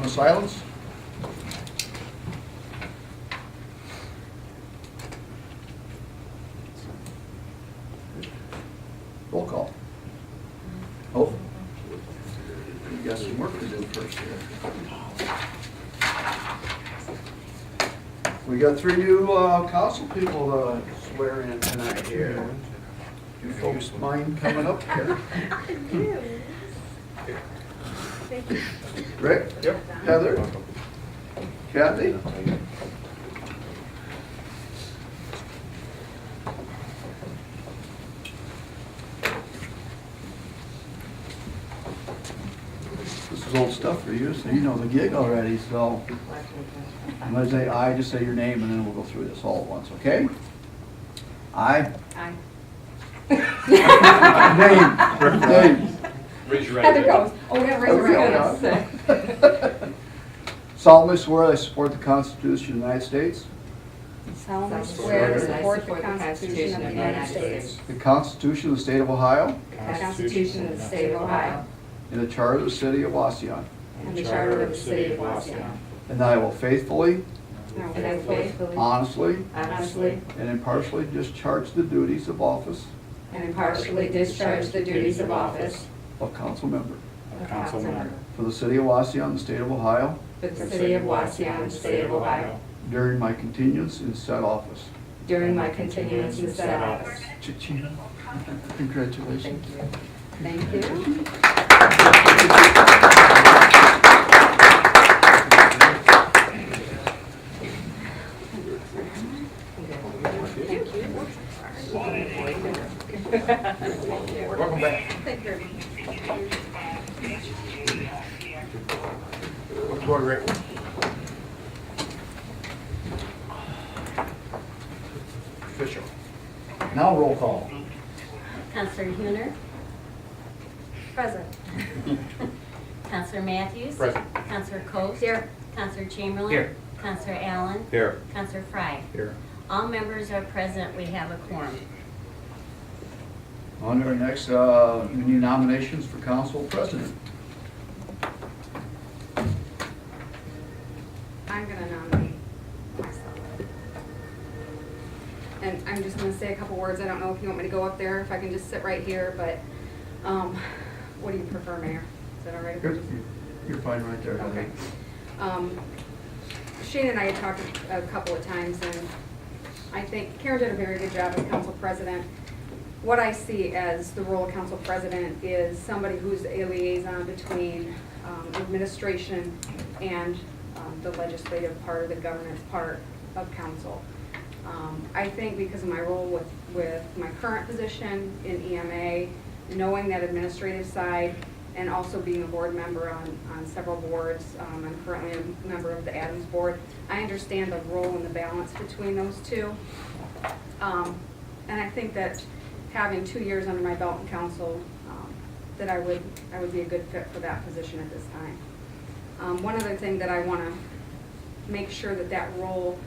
of silence. Roll call. Oh, you got some work to do first here. We got 3 new council people to swear in tonight here. You folks mind coming up here? Thank you. Rick? Yep. Heather? Kathy? This is old stuff for you, so you know the gig already, so when I say I, just say your name and then we'll go through this all at once, okay? I. Aye. Name. Raise your right Heather hand. goes. Oh, we gotta raise your right hand. Solemnly swear that I support the Constitution of the United States, Solemnly swear to support the Constitution of the United States, the Constitution of the State of Ohio, the Constitution of the State of Ohio, and the Charter of the City of Wauseon, and the Charter of the City of Wauseon. and that I will faithfully, And I will faithfully, honestly, honestly, and impartially discharge the duties of office and impartially discharge the duties of office of council member of council member for the City of Wauseon, the State of Ohio, for the City of Wauseon, State of Ohio, during my continuance in said office. during my continuance in said office. Cha-ching. Congratulations. Thank you. Thank you. Welcome back. Thank you. What's going, Rick? Official. Now roll call. Counselor Huner. Present. Counselor Matthews. Present. Counselor Coats. Here. Counselor Chamberlain. Here. Counselor Allen. Here. Counselor Fry. Here. All members are present. We have a quorum. On to our next, we need nominations for council president. I'm gonna nominate myself. And I'm just gonna say a couple words. I don't know if you want me to go up there, if I can just sit right here, but, what do you prefer, Mayor? Is that all right? if I You're, just- you're fine right there. Okay. Shane and I had talked a couple of times, and I think Karen did a very good job as council president. What I see as the role of council president is somebody who's a liaison between administration and the legislative part or the governance part of council. I think because of my role with my current position in EMA, knowing that administrative side, and also being a board member on several boards, I'm currently a member of the Adams Board, I understand the role and the balance between those two. And I think that having 2 years under my belt in council, that I would be a good fit for that position at this time. One other thing that I want to make sure that role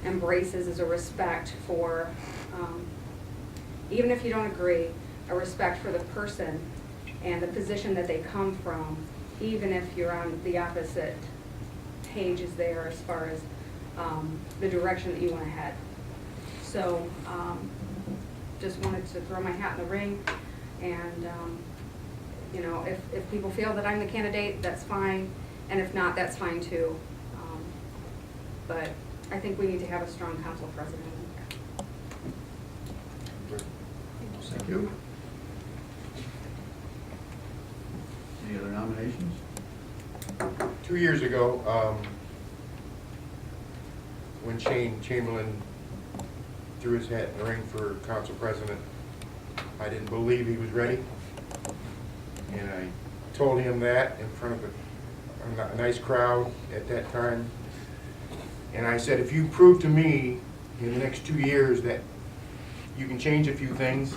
embraces is a respect for, even if you don't agree, a respect for the person and the position that they come from, even if you're on the opposite page as there as far as the direction that you want to head. So just wanted to throw my hat in the ring, and you know, if people feel that I'm the candidate, that's fine, and if not, that's fine too. But I think we need to have a strong council president. Thank you. Any other nominations? 2 years ago, when Shane Chamberlain threw his hat in the ring for council president, I didn't believe he was ready. And I told him that in front of a nice crowd at that time. And I said, if you prove to me in the next 2 years that you can change a few things,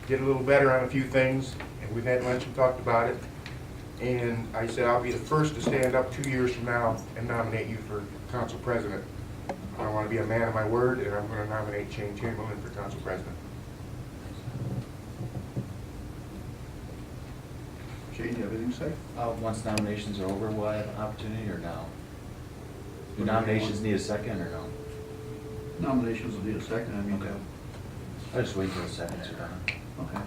get a little better on a few things, and we've had lunch and talked about it, and I said, I'll be the first to stand up 2 years from now and nominate you for council president. I want to be a man of my word, and I'm going to nominate Shane Chamberlain for council president. Shane, you have anything to say? Once nominations are over, will I have an opportunity or no? Do nominations need a second or no? Nominations will need a second, I mean. Okay. I just wait till the seconds are done. Okay.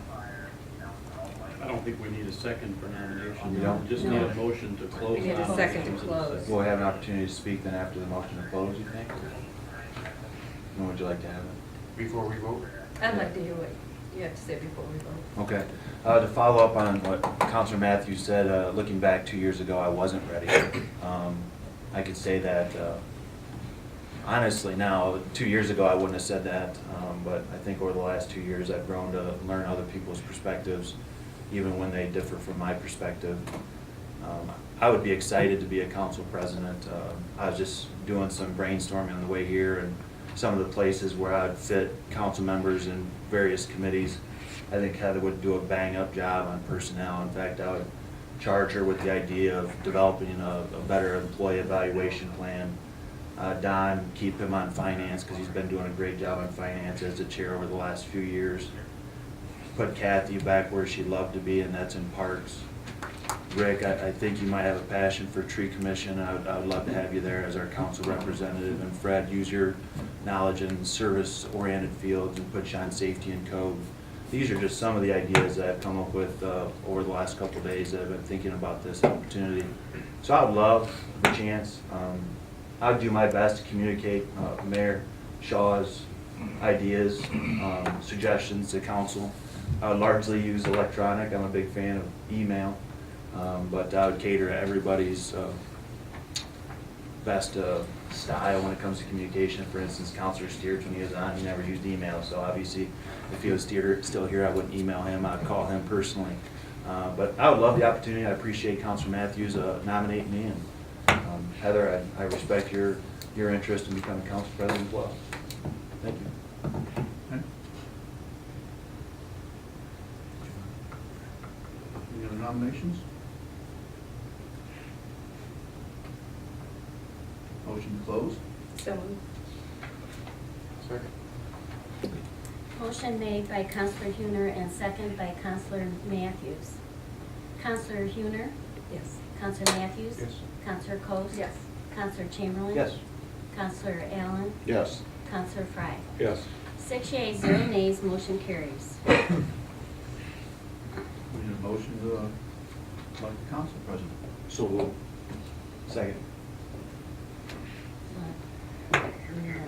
I don't think we need a second for nomination. You don't? We just need a motion to close. We need a second to nominations and a close. second. Will I have an opportunity to speak then after the motion to close, you think? When would you like to have it? Before we vote? I'd like to hear what you have to say before we vote. Okay. To follow up on what Counselor Matthews said, looking back 2 years ago, I wasn't ready. I could say that, honestly now, 2 years ago, I wouldn't have said that, but I think over the last 2 years, I've grown to learn other people's perspectives, even when they differ from my perspective. I would be excited to be a council president. I was just doing some brainstorming on the way here, and some of the places where I'd fit council members in various committees. I think Heather would do a bang-up job on personnel. In fact, I would charge her with the idea of developing a better employee evaluation plan. Don, keep him on finance, because he's been doing a great job on finance as the chair over the last few years. Put Kathy back where she'd love to be, and that's in parks. Rick, I think you might have a passion for tree commission. I would love to have you there as our council representative. And Fred, use your knowledge in service-oriented fields and put you on safety and code. These are just some of the ideas that I've come up with over the last couple of days that I've been thinking about this opportunity. So I would love the chance. I would do my best to communicate Mayor Shaw's ideas, suggestions to council. I would largely use electronic. I'm a big fan of email. But I would cater to everybody's best style when it comes to communication. For instance, Counselor Steers, when he was on, he never used email. So obviously, if he was still here, I wouldn't email him. I'd call him personally. But I would love the opportunity. I appreciate Counselor Matthews nominating me. And Heather, I respect your interest in becoming council president as well. Thank you. Okay. Any other nominations? Motion to close? So moved. Second. Motion made by Counselor Huner and second by Counselor Matthews. Counselor Huner? Yes. Counselor Matthews? Yes. Counselor Coast? Yes. Counselor Chamberlain? Yes. Counselor Allen? Yes. Counselor Frye? Yes. 6 yeas, 0 nays, motion carries. We need a motion to elect the council president. So we'll. Second. Well, we need a-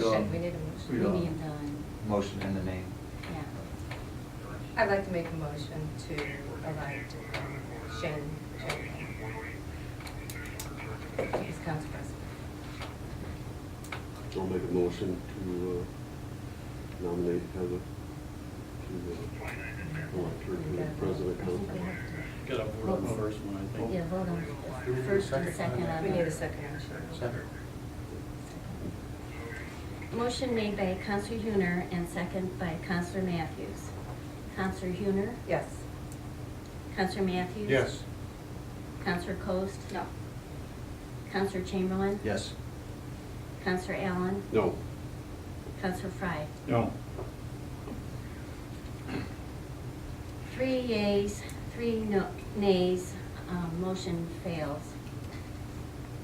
Motion, we need a We motion. need the, Motion and the name. yeah. I'd like to make a motion to elect Shane as council president. I'll make a motion to nominate Heather to elect her to be president I council. think we have to, Got a vote on the first one, I think. yeah, vote on Do we the need a first and second? second on We need a the. second on Shane. Second. Motion made by Counselor Huner and second by Counselor Matthews. Counselor Huner? Yes. Counselor Matthews? Yes. Counselor Coast? No. Counselor Chamberlain? Yes. Counselor Allen? No. Counselor Frye? No. 3 yeas, 3 nays, motion fails.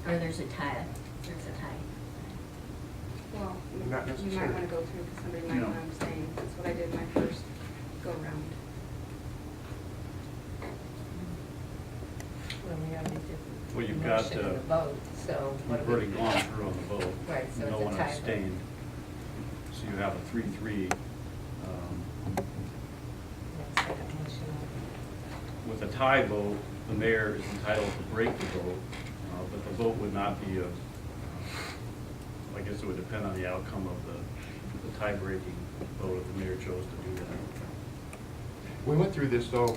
Or there's a tie. There's a tie. Well, Not you might necessarily. want to go through because somebody might No. want to abstain. That's what I did my first go-round. Well, we already did Well, the you've got, motion and the vote, so. what We've do we- already gone through on the vote. Right, so No it's a one tie vote. abstained. So you have a 3-3. Yeah, second motion. With a tie vote, the mayor is entitled to break the vote, but the vote would not be I guess it would depend on the outcome of the tie-breaking vote if the mayor chose to do that. We went through this though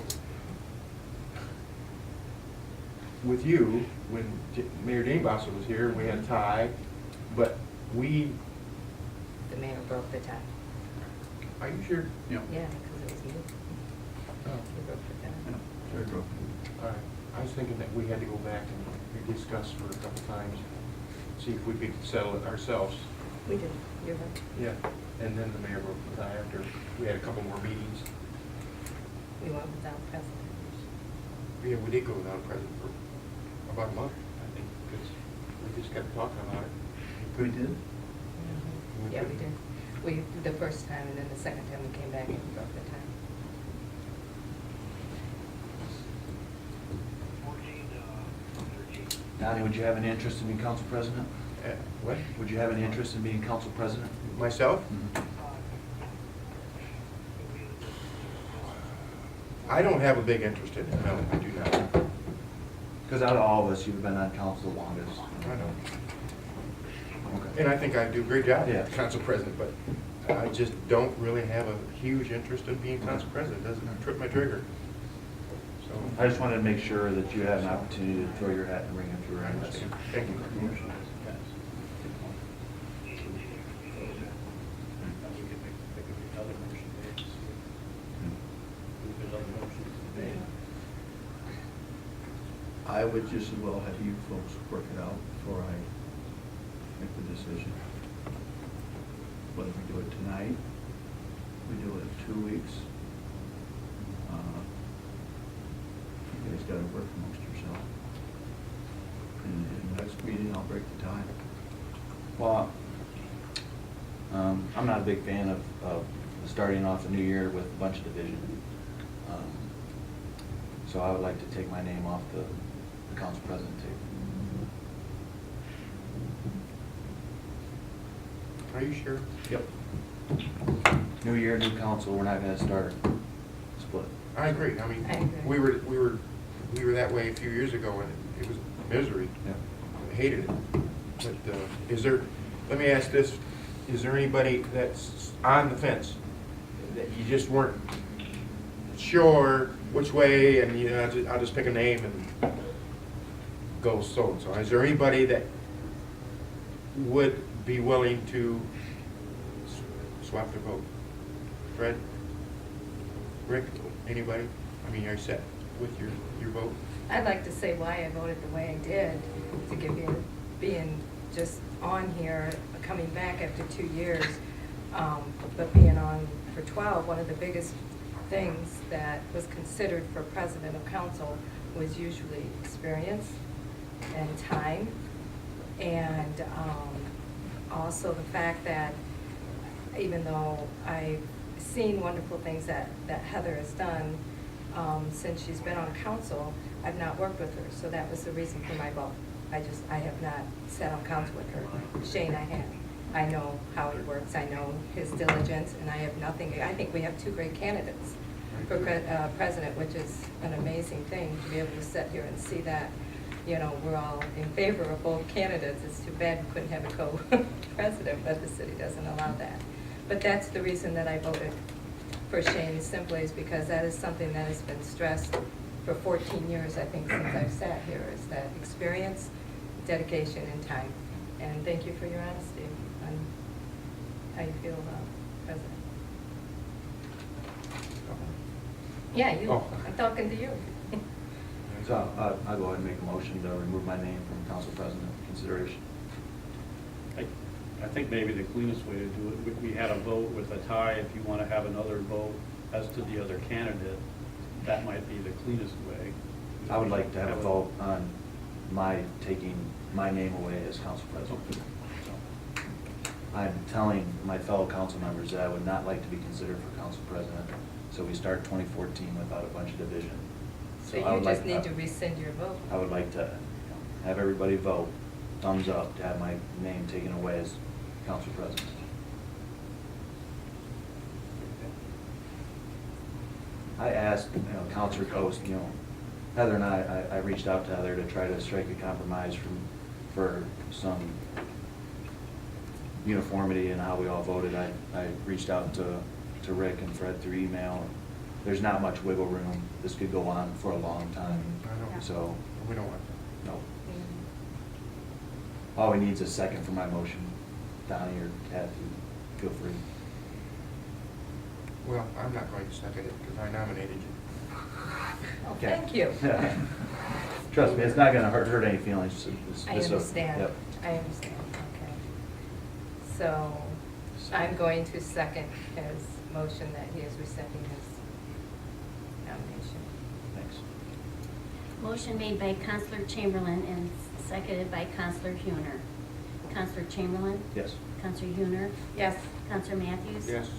with you, when Mayor Deenbosser was here, we had a tie, but we, The mayor broke the tie. are you sure? Yeah. Yeah, because it was you. Oh. You broke the tie. Yeah, there you go. All right. I was thinking that we had to go back and rediscuss for a couple times, see if we could settle it ourselves. We did, you're right. Yeah. And then the mayor broke the tie after we had a couple more meetings. We went without president. Yeah, we did go without a president for about a month, I think, because we just kept talking about it. We did? Mhm. Yeah, we did. We, the first time, and then the second time we came back and we broke the time. Donnie, would you have any interest in being council president? What? Would you have any interest in being council president? Myself? Mhm. I don't have a big interest in it, no, I do not. Because out of all of us, you've been on council the longest. I know. Okay. And I think I do a great job Yeah. as council president, but I just don't really have a huge interest in being council president. It doesn't trip my trigger. So, I just wanted to make sure that you had an opportunity to throw your hat in the ring if you were I interested. understand. Thank you. I would just as well have you folks work it out before I make the decision. Whether we do it tonight, we do it in 2 weeks. You guys gotta work amongst yourself. And in the next meeting, I'll break the tie. Well, I'm not a big fan of starting off the new year with a bunch of division. So I would like to take my name off the council president table. Are you sure? Yep. New year, new council, we're not gonna start split. I agree. I mean, I agree. we were that way a few years ago, and it was misery. Yeah. I hated it. But is there, let me ask this, is there anybody that's on the fence that you just weren't sure which way, and you know, I'll just pick a name and go so-and-so? Is there anybody that would be willing to swap their vote? Fred? Rick? Anybody? I mean, are you set with your vote? I'd like to say why I voted the way I did, to give you, being just on here, coming back after 2 years, but being on for 12, one of the biggest things that was considered for president of council was usually experience and time, and also the fact that even though I've seen wonderful things that Heather has done since she's been on council, I've not worked with her, so that was the reason for my vote. I have not sat on council with her. Shane, I have. I know how he works, I know his diligence, and I have nothing, I think we have 2 great candidates for president, which is an amazing thing to be able to sit here and see that, you know, we're all in favor of both candidates. It's too bad we couldn't have a co-president, but the city doesn't allow that. But that's the reason that I voted for Shane, simply is because that is something that has been stressed for 14 years, I think, since I've sat here, is that experience, dedication, and time. And thank you for your honesty on how you feel about president. Yeah, you, Oh. I'm talking to you. So I'll go ahead and make a motion to remove my name from council president consideration. I think maybe the cleanest way to do it, we had a vote with a tie. If you want to have another vote as to the other candidate, that might be the cleanest way. I would like to have a vote on my taking my name away as council president. So, I'm telling my fellow council members that I would not like to be considered for council president, so we start 2014 without a bunch of division. So I you would just like- need to rescind your vote. I would like to have everybody vote, thumbs up, to have my name taken away as council president. I asked, Counselor Coast, Heather and I reached out to Heather to try to strike a compromise for some uniformity in how we all voted. I reached out to Rick and Fred through email. There's not much wiggle room. This could go on for a long time. I know. So, We don't want that. no. All we need is a second for my motion. Donnie or Kathy, feel free. Well, I'm not going to second it because I nominated you. Oh, Okay. thank you. Trust me, it's not gonna hurt any feelings. I understand. Yep. I understand, okay. So I'm going to second his motion that he is rescinding his nomination. Thanks. Motion made by Counselor Chamberlain and seconded by Counselor Huner. Counselor Chamberlain? Yes. Counselor Huner? Yes. Counselor Matthews? Yes.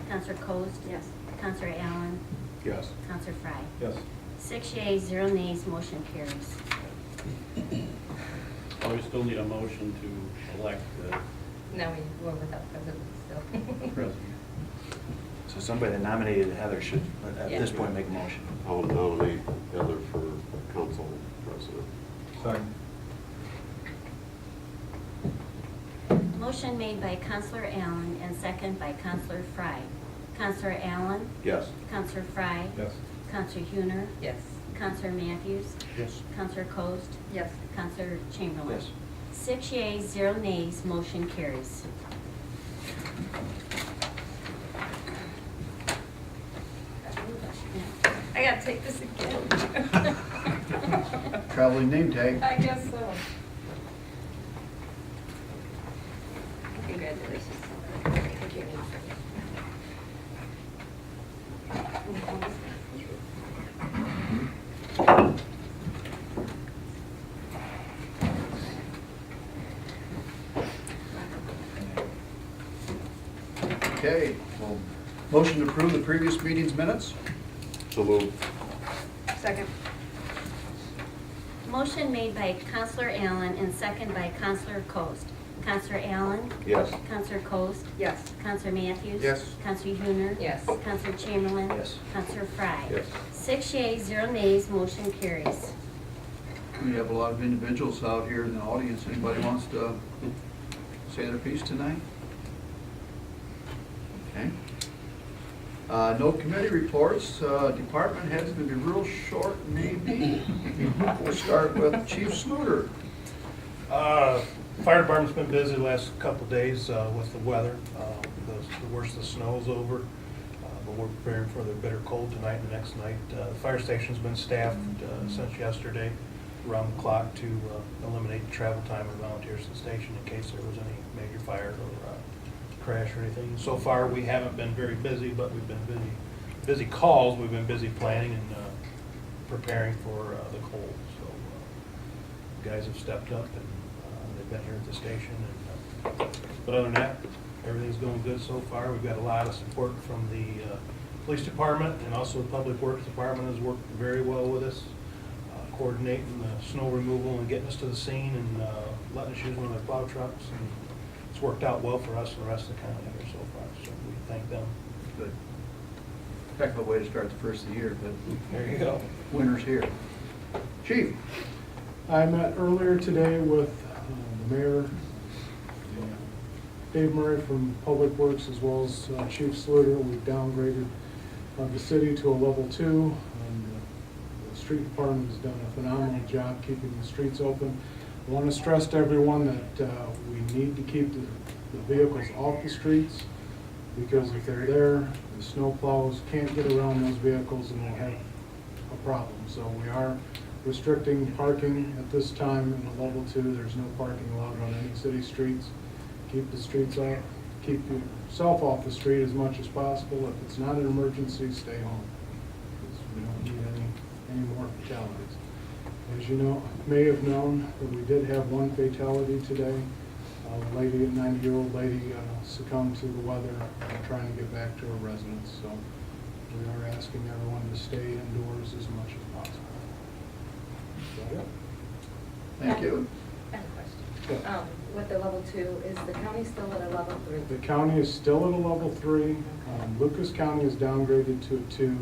Counselor Coast? Yes. Counselor Allen? Yes. Counselor Frye? Yes. 6 yeas, 0 nays, motion carries. Oh, we still need a motion to elect the Now we go without president still. president. So somebody that nominated Heather should, at Yeah. this point, make a motion. I'll nominate Heather for council president. Second. Motion made by Counselor Allen and second by Counselor Frye. Counselor Allen? Yes. Counselor Frye? Yes. Counselor Huner? Yes. Counselor Matthews? Yes. Counselor Coast? Yes. Counselor Chamberlain? Yes. 6 yeas, 0 nays, motion carries. I gotta take this again. Traveling name tag. I guess so. Congratulations. Thank you. Okay, well, motion to approve the previous meeting's minutes? So moved. Second. Motion made by Counselor Allen and second by Counselor Coast. Counselor Allen? Yes. Counselor Coast? Yes. Counselor Matthews? Yes. Counselor Huner? Yes. Counselor Chamberlain? Yes. Counselor Frye? Yes. 6 yeas, 0 nays, motion carries. We have a lot of individuals out here in the audience. Anybody wants to say their piece tonight? Okay. No committee reports. Department heads going to be real short, maybe. We'll start with Chief Sluter. Fire department's been busy the last couple of days with the weather. The worst of the snow's over, but we're preparing for the bitter cold tonight and the next night. The fire station's been staffed since yesterday around the clock to eliminate travel time of volunteers to the station in case there was any major fire or crash or anything. So far, we haven't been very busy, but we've been busy calls. We've been busy planning and preparing for the cold. So guys have stepped up and they've been here at the station. And, but other than that, everything's going good so far. We've got a lot of support from the police department, and also the public works department has worked very well with us, coordinating the snow removal and getting us to the scene and letting us use one of their plow trucks. And it's worked out well for us and the rest of the county here so far, so we thank them. Good. Heck of a way to start the first of the year, but There you go. winter's here. Chief? I met earlier today with the mayor, Dave Murray from Public Works, as well as Chief Sluter. We've downgraded the city to a level 2. The street department has done a phenomenal job keeping the streets open. I want to stress to everyone that we need to keep the vehicles off the streets, because if they're there, the snow plows can't get around those vehicles and we'll have a problem. So we are restricting parking at this time in a level 2. There's no parking allowed on any city streets. Keep the streets off, keep yourself off the street as much as possible. If it's not an emergency, stay home, because we don't need any more fatalities. As you know, may have known that we did have one fatality today. A lady, a 90-year-old lady, succumbed to the weather trying to get back to her residence. So we are asking everyone to stay indoors as much as possible. So, yeah. Thank you. I have a question. Yeah. With the level 2, is the county still at a level 3? The county is still at a level 3. Lucas County is downgraded to a 2.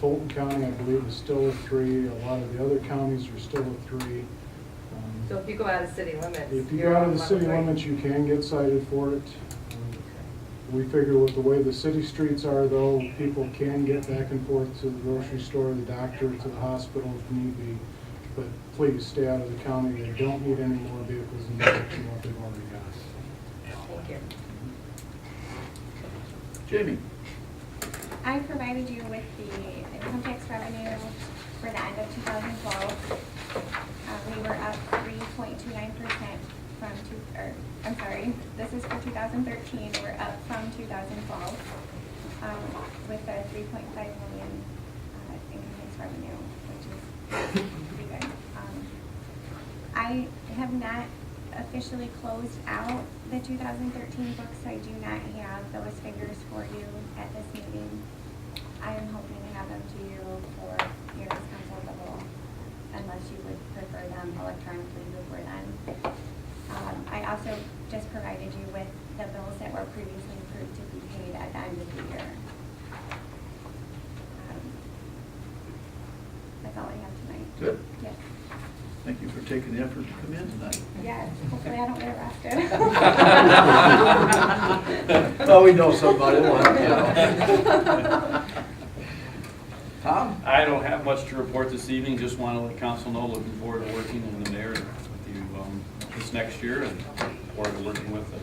Fulton County, I believe, is still a 3. A lot of the other counties are still a 3. So if you go out of city limits, If you you're go out on of the level city 3. limits, you can get cited for it. We figure with the way the city streets are, though, people can get back and forth to the grocery store, the doctor, to the hospital if need be. But please stay out of the county. They don't need any more vehicles in there than what they've already got. Thank you. Jamie? I provided you with the income tax revenue for the end of 2012. We were up 3.29% this is for 2013. We're up from 2012 with a 3.5 million income tax revenue, which is pretty good. I have not officially closed out the 2013 books. I do not have those figures for you at this meeting. I am hoping to have them to you for your next council of the whole, unless you would prefer them electronically before then. I also just provided you with the bills that were previously approved to be paid at the end of the year. That's all I have tonight. Good. Yes. Thank you for taking the effort to come in tonight. Yes, hopefully I don't get arrested. Well, we know somebody will help you out. Tom? I don't have much to report this evening, just want to let council know, looking forward to working in the mayor with you this next year, and forward to working with the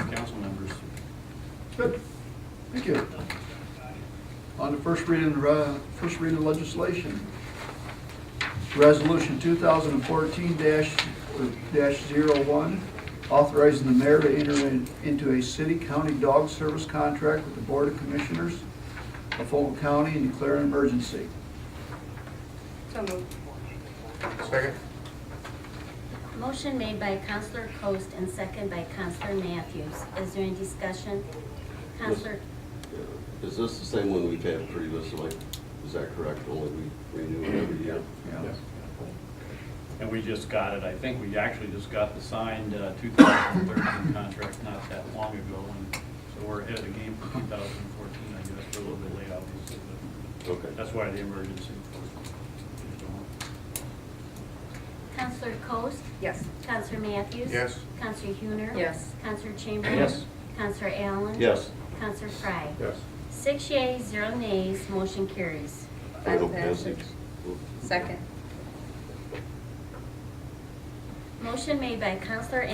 new council members. Good. Thank you. On to first reading of legislation. Resolution 2014-01, authorizing the mayor to enter into a city-county dog service contract with the Board of Commissioners of Fulton County and declare an emergency. So moved. Second? Motion made by Counselor Coast and second by Counselor Matthews. Is there any discussion? Counselor, Is this the same one we've had previously? Is that correct? Only we renew it every year? Yeah. And we just got it, I think we actually just got the signed 2013 contract not that long ago, and so we're ahead of the game for 2014, I guess, we're a little bit late, obviously, but Okay. that's why the emergency. Counselor Coast? Yes. Counselor Matthews? Yes. Counselor Huner? Yes. Counselor Chamberlain? Yes. Counselor Allen? Yes. Counselor Frye? Yes. 6 yeas, 0 nays, motion carries. Final Final passage. Second. Motion made by Counselor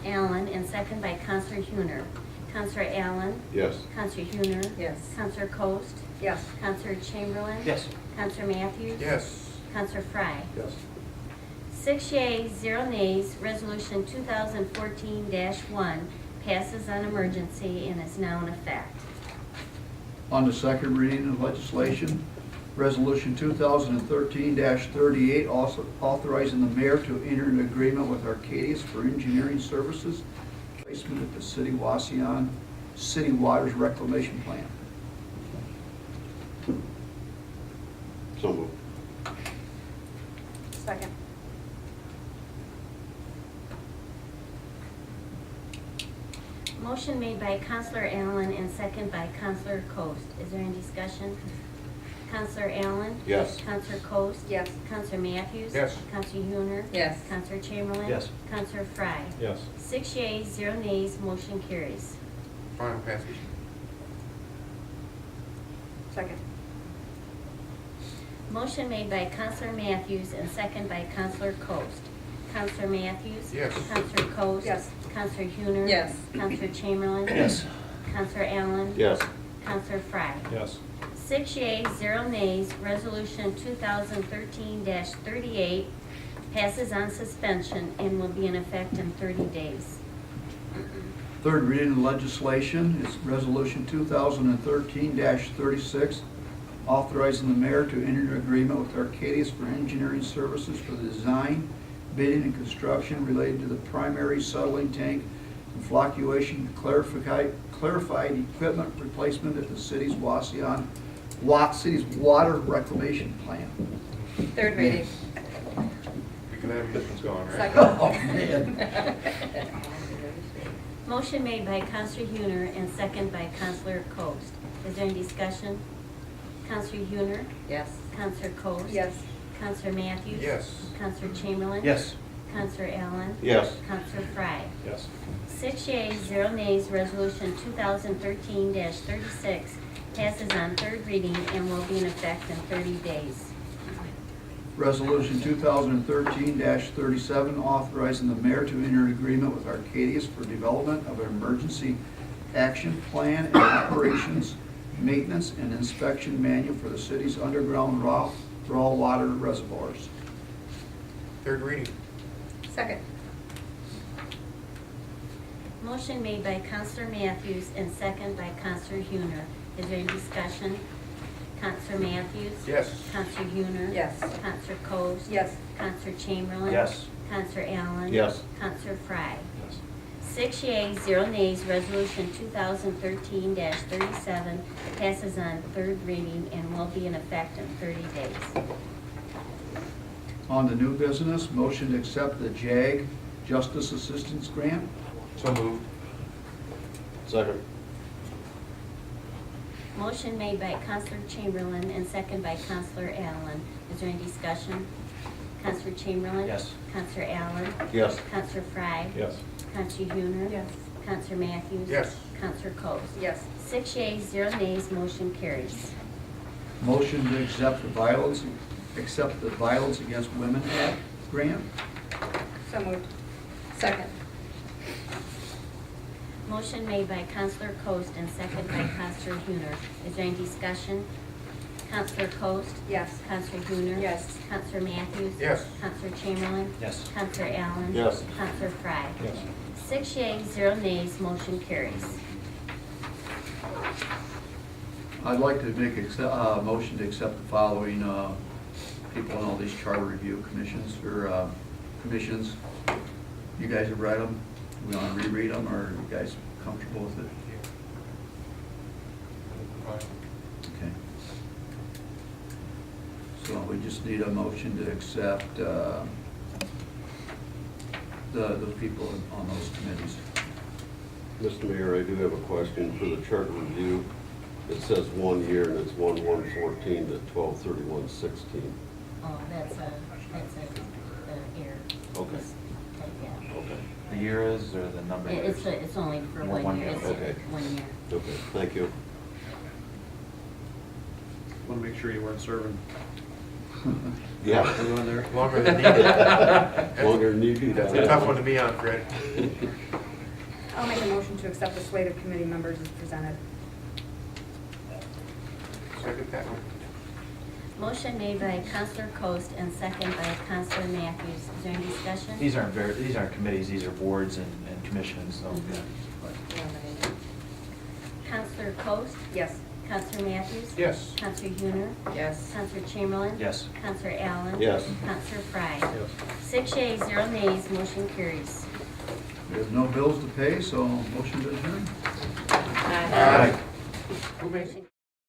Allen and second by Counselor Huner. Counselor Allen? Yes. Counselor Huner? Yes. Counselor Coast? Yes. Counselor Chamberlain? Yes. Counselor Matthews? Yes. Counselor Frye? Yes. 6 yeas, 0 nays, resolution 2014-1 passes on emergency and is now in effect. On to second reading of legislation. Resolution 2013-38, also authorizing the mayor to enter an agreement with Arcadius for engineering services, placement at the City Wauseon City Waters Reclamation Plant. So moved. Second. Motion made by Counselor Allen and second by Counselor Coast. Is there any discussion? Counselor Allen? Yes. Counselor Coast? Yes. Counselor Matthews? Yes. Counselor Huner? Yes. Counselor Chamberlain? Yes. Counselor Frye? Yes. 6 yeas, 0 nays, motion carries. Final passage? Second. Motion made by Counselor Matthews and second by Counselor Coast. Counselor Matthews? Yes. Counselor Coast? Yes. Counselor Huner? Yes. Counselor Chamberlain? Yes. Counselor Allen? Yes. Counselor Frye? Yes. 6 yeas, 0 nays, resolution 2013-38 passes on suspension and will be in effect in 30 days. Third reading of legislation is resolution 2013-36, authorizing the mayor to enter an agreement with Arcadius for engineering services for the design, bidding, and construction related to the primary settling tank and flocculation clarified equipment replacement at the city's city's water reclamation plant. Third reading. We can have this one's gone, right? Second. Oh, man. Motion made by Counselor Huner and second by Counselor Coast. Is there any discussion? Counselor Huner? Yes. Counselor Coast? Yes. Counselor Matthews? Yes. Counselor Chamberlain? Yes. Counselor Allen? Yes. Counselor Frye? Yes. 6 yeas, 0 nays, resolution 2013-36 passes on third reading and will be in effect in 30 days. Resolution 2013-37, authorizing the mayor to enter an agreement with Arcadius for development of an emergency action plan and operations, maintenance, and inspection manual for the city's underground raw water reservoirs. Third reading? Second. Motion made by Counselor Matthews and second by Counselor Huner. Is there any discussion? Counselor Matthews? Yes. Counselor Hewner? Yes. Counselor Coast? Yes. Counselor Chamberlain? Yes. Counselor Allen? Yes. Counselor Frye? Yes. 6 yeas, 0 nays, resolution 2013-37 passes on third reading and will be in effect in 30 days. On to new business, motion to accept the JAG Justice Assistance Grant. So moved. Second. Motion made by Counselor Chamberlain and second by Counselor Allen. Is there any discussion? Counselor Chamberlain? Yes. Counselor Allen? Yes. Counselor Frye? Yes. Counselor Hewner? Yes. Counselor Matthews? Yes. Counselor Coats? Yes. 6 yeas, 0 nays, motion carries. Motion to accept the Violence Against Women Act grant. So moved. Second. Motion made by Counselor Coast and second by Counselor Hewner. Is there any discussion? Counselor Coast? Yes. Counselor Hewner? Yes. Counselor Matthews? Yes. Counselor Chamberlain? Yes. Counselor Allen? Yes. Counselor Frye? Yes. 6 yeas, 0 nays, motion carries. I'd like to make a motion to accept the following people on all these charter review commissions or commissions. You guys have read them. We want to reread them, or are you guys comfortable with it? Okay. So we just need a motion to accept the people on those committees. Mr. Mayor, I do have a question for the charter review. It says 1 year and it's 1/1/14 to 12/31/16. Oh, that's a error. Okay. Yeah. Okay. The year is, or the number? It's only for 1 year. It's Okay. 1 year. Okay, thank you. Want to make sure you weren't serving. Yeah. Everyone there? Longer than needed. Longer than needed. It's a tough one to be on, Fred. I'll make a motion to accept the slate of committee members as presented. Second that one. Motion made by Counselor Coast and second by Counselor Matthews. Is there any discussion? These aren't committees, these are boards and commissions, so. Counselor Coast? Yes. Counselor Matthews? Yes. Counselor Hewner? Yes. Counselor Chamberlain? Yes. Counselor Allen? Yes. Counselor Frye? Yes. 6 yeas, 0 nays, motion carries. We have no bills to pay, so motion to adjourn. Aye. Who makes?